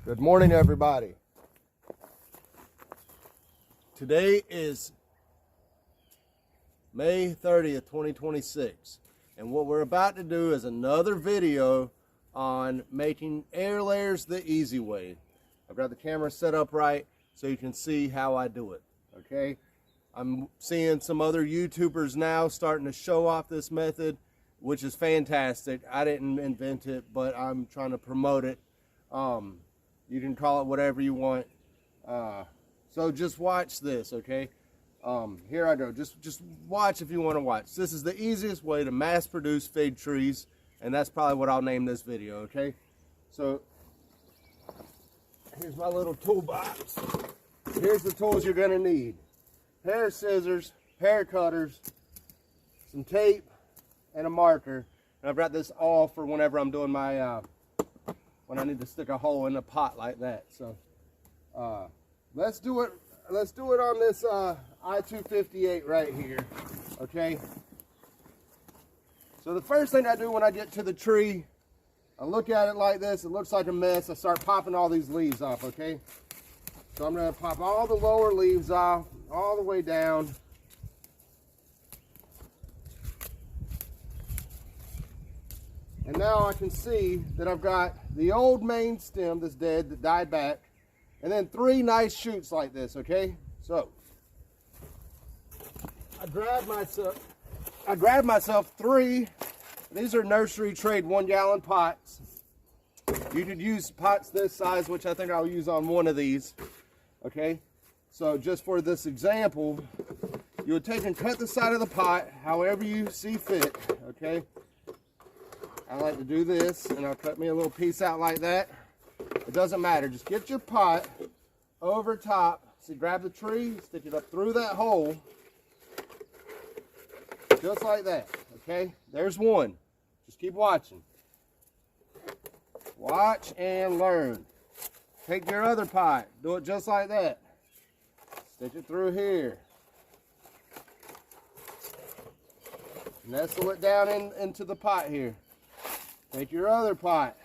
Good morning, everybody. Today is May 30th, 2026, and what we're about to do is another video on making air layers the easy way. I've got the camera set up right so you can see how I do it, okay? I'm seeing some other YouTubers now starting to show off this method, which is fantastic. I didn't invent it, but I'm trying to promote it. You can call it whatever you want. So just watch this, okay? Here I go. Just watch if you want to watch. This is the easiest way to mass produce fig trees, and that's probably what I'll name this video, okay? So here's my little toolbox. Here's the tools you're gonna need. Pair of scissors, pair of cutters, some tape, and a marker. And I've got this all for whenever I'm doing my when I need to stick a hole in a pot like that. So let's do it on this I-258 right here, okay? So the first thing I do when I get to the tree, I look at it like this. It looks like a mess. I start popping all these leaves off, okay? So I'm gonna pop all the lower leaves off all the way down. And now I can see that I've got the old main stem that's dead, that died back, and then three nice shoots like this, okay? So I grabbed myself three. These are nursery trade 1 gallon pots. You could use pots this size, which I think I'll use on one of these, okay? So just for this example, you would take and cut the side of the pot however you see fit, okay? I like to do this, and I'll cut me a little piece out like that. It doesn't matter. Just get your pot over top. See, grab the tree, stick it up through that hole, just like that, okay? There's one. Just keep watching. Watch and learn. Take your other pot. Do it just like that. Stick it through here. Nestle it down into the pot here. Take your other pot.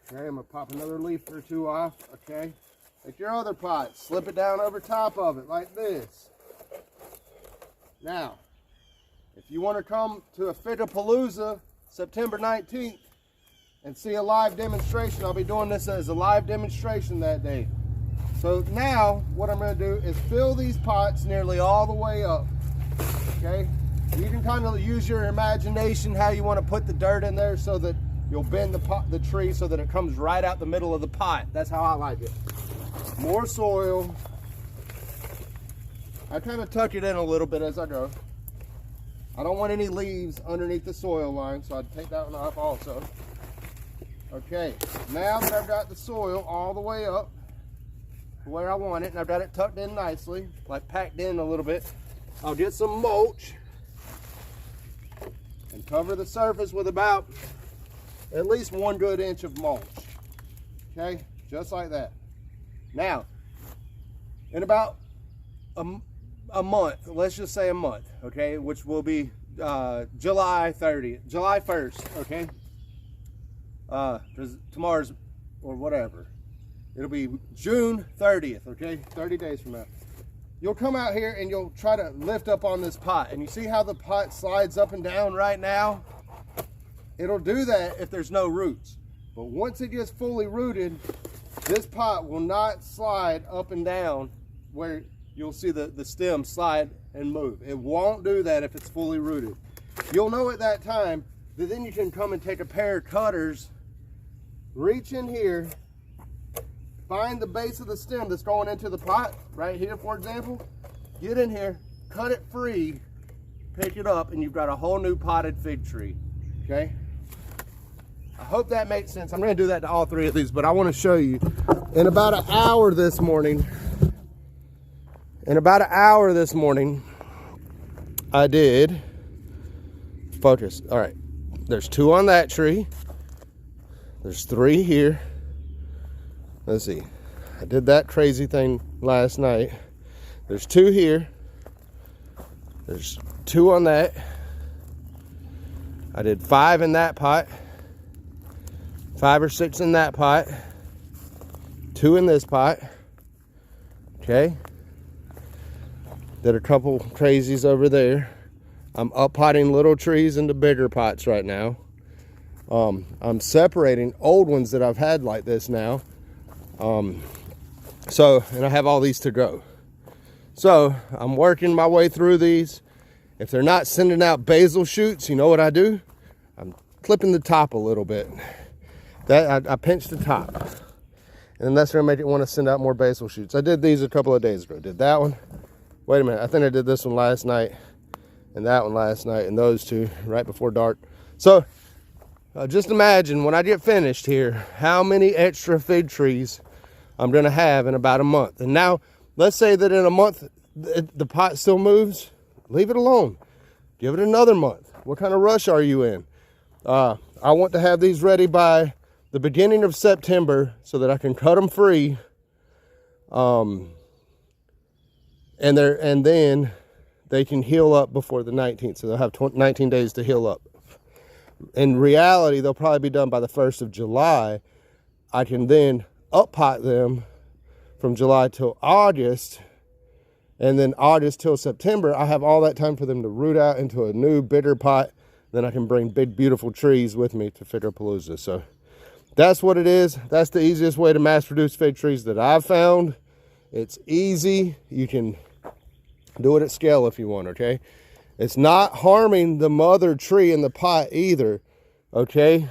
Okay, I'm gonna pop another leaf or two off, okay? Take your other pot, slip it down over top of it like this. Now, if you wanna come to a Figapalooza September 19th and see a live demonstration, I'll be doing this as a live demonstration that day. So now, what I'm gonna do is fill these pots nearly all the way up, okay? You can kind of use your imagination how you want to put the dirt in there so that you'll bend the tree so that it comes right out the middle of the pot. That's how I like it. More soil. I kind of tuck it in a little bit as I go. I don't want any leaves underneath the soil line, so I'd take that one off also. Okay, now that I've got the soil all the way up where I want it, and I've got it tucked in nicely, like packed in a little bit, I'll get some mulch and cover the surface with about at least 1 good inch of mulch, okay, just like that. Now, in about a month, let's just say a month, okay, which will be July 1st, okay, because tomorrow's, or whatever, it'll be June 30th, okay, 30 days from now. You'll come out here and you'll try to lift up on this pot, and you see how the pot slides up and down right now? It'll do that if there's no roots. But once it gets fully rooted, this pot will not slide up and down where you'll see the stem slide and move. It won't do that if it's fully rooted. You'll know at that time that then you can come and take a pair of cutters, reach in here, find the base of the stem that's going into the pot, right here, for example. Get in here, cut it free, pick it up, and you've got a whole new potted fig tree, okay? I hope that makes sense. I'm gonna do that to all three of these, but I wanna show you. In about an hour this morning, I did, focus, all right. There's 2 on that tree. There's 3 here. Let's see, I did that crazy thing last night. There's 2 here. There's 2 on that. I did 5 in that pot. 5 or 6 in that pot, 2 in this pot. Okay, there are a couple crazies over there. I'm up potting little trees into bigger pots right now. I'm separating old ones that I've had like this now. And I have all these to go. So I'm working my way through these. If they're not sending out basil shoots, you know what I do? I'm clipping the top a little bit. I pinch the top. And then that's gonna make it want to send out more basil shoots. I did these a couple of days ago. Did that one. Wait a minute, I think I did this one last night. And that one last night, and those two right before dark. So just imagine when I get finished here, how many extra fig trees I'm gonna have in about a month. And now, let's say that in a month, the pot still moves. Leave it alone. Give it another month. What kind of rush are you in? I want to have these ready by the beginning of September so that I can cut them free. And then they can heal up before the 19th. So they'll have 19 days to heal up. In reality, they'll probably be done by the 1st of July. I can then up pot them from July till August, and then August till September. I have all that time for them to root out into a new bigger pot. Then I can bring big beautiful trees with me to Figapalooza. So that's what it is. That's the easiest way to mass produce fig trees that I've found. It's easy. You can do it at scale if you want, okay? It's not harming the mother tree in the pot either, okay?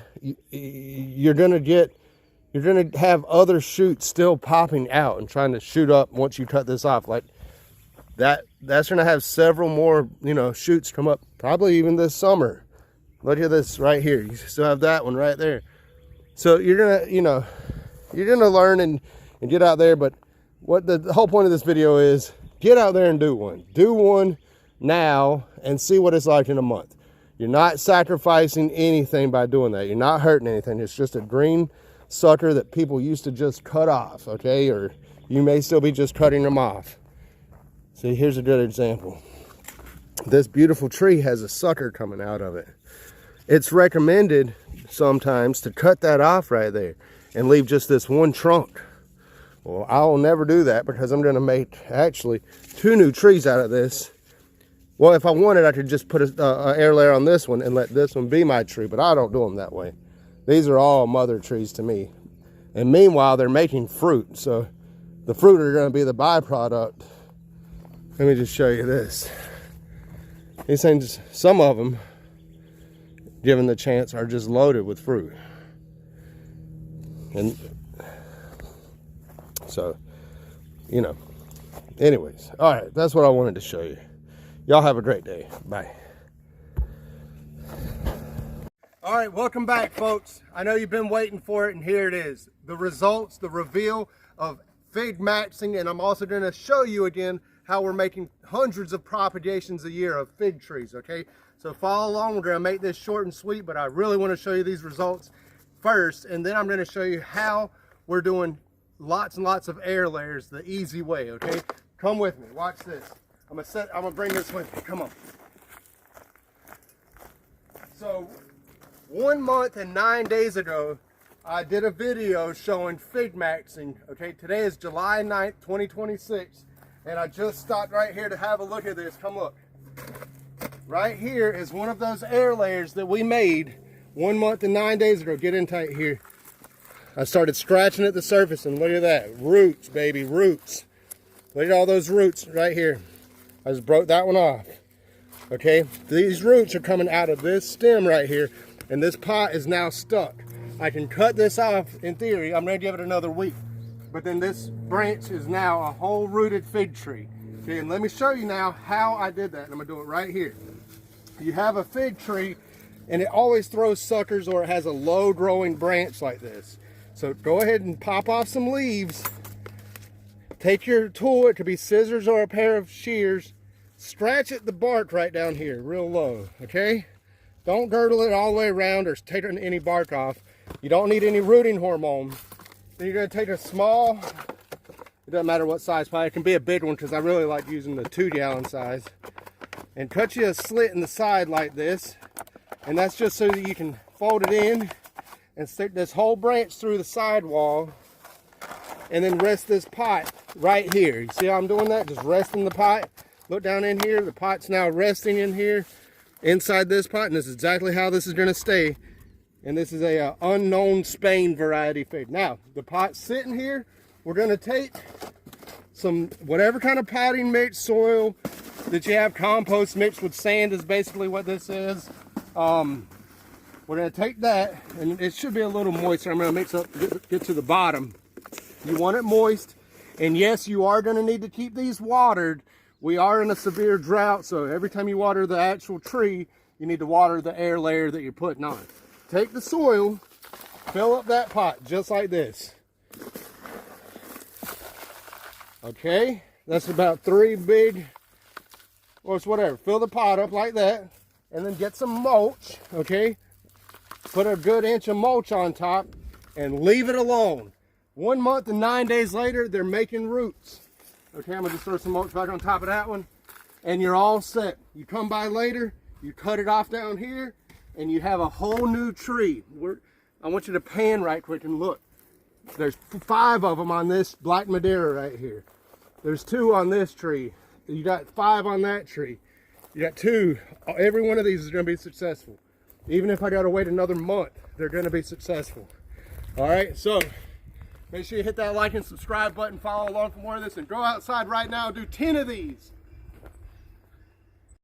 You're gonna have other shoots still popping out and trying to shoot up once you cut this off. Like that's gonna have several more, shoots come up, probably even this summer. Look at this right here. You still have that one right there. So you're gonna learn and get out there. But what the whole point of this video is, get out there and do one. Do one now and see what it's like in a month. You're not sacrificing anything by doing that. You're not hurting anything. It's just a green sucker that people used to just cut off, okay? Or you may still be just cutting them off. See, here's a good example. This beautiful tree has a sucker coming out of it. It's recommended sometimes to cut that off right there and leave just this one trunk. Well, I'll never do that because I'm gonna make actually 2 new trees out of this. Well, if I wanted, I could just put an air layer on this one and let this one be my tree, but I don't do them that way. These are all mother trees to me. And meanwhile, they're making fruit, so the fruit are gonna be the byproduct. Let me just show you this. These things, some of them, given the chance, are just loaded with fruit. And so, anyways, all right, that's what I wanted to show you. Y'all have a great day. Bye. All right, welcome back, folks. I know you've been waiting for it, and here it is. The results, the reveal of fig maxing, and I'm also going to show you again how we're making hundreds of propagations a year of fig trees, okay? So follow along. We're going to make this short and sweet, but I really want to show you these results first, and then I'm going to show you how we're doing lots and lots of air layers the easy way, okay? Come with me. Watch this. I'm gonna bring this with me. Come on. So 1 month and 9 days ago, I did a video showing fig maxing. Okay, today is July 9th, 2026, and I just stopped right here to have a look at this. Come look. Right here is one of those air layers that we made 1 month and 9 days ago. Get in tight here. I started scratching at the surface, and look at that. Roots, baby, roots. Look at all those roots right here. I just broke that one off. Okay, these roots are coming out of this stem right here, and this pot is now stuck. I can cut this off in theory. I'm gonna give it another week. But then this branch is now a whole rooted fig tree. Okay, and let me show you now how I did that. And I'm gonna do it right here. You have a fig tree, and it always throws suckers, or it has a low growing branch like this. So go ahead and pop off some leaves. Take your tool, it could be scissors or a pair of shears. Scratch at the bark right down here, real low, okay? Don't girdle it all the way around or take any bark off. You don't need any rooting hormone. Then you're gonna take a small, it doesn't matter what size pie, it can be a big one because I really like using the 2-gallon size. And cut you a slit in the side like this. And that's just so that you can fold it in. and stick this whole branch through the sidewall, and then rest this pot right here. You see how I'm doing that? Just resting the pot. Look down in here. The pot's now resting in here inside this pot, and this is exactly how this is going to stay. And this is a unknown Spain variety fig. Now, the pot's sitting here. We're going to take some whatever kind of potting mix, soil that you have, compost mixed with sand is basically what this is. We're going to take that, and it should be a little moist. I'm going to mix up, get to the bottom. You want it moist, and yes, you are going to need to keep these watered. We are in a severe drought, so every time you water the actual tree, you need to water the air layer that you're putting on. Take the soil, fill up that pot just like this. Okay, that's about 3 big, or it's whatever. Fill the pot up like that, and then get some mulch, okay? Put a good inch of mulch on top and leave it alone. 1 month and 9 days later, they're making roots. Okay, I'm gonna just throw some mulch back on top of that one, and you're all set. You come by later, you cut it off down here, and you have a whole new tree. I want you to pan right quick and look. There's 5 of them on this black Madeira right here. There's 2 on this tree. You got 5 on that tree. You got 2. Every one of these is gonna be successful. Even if I gotta wait another month, they're gonna be successful. All right, so make sure you hit that like and subscribe button, follow along for more of this, and go outside right now and do 10 of these.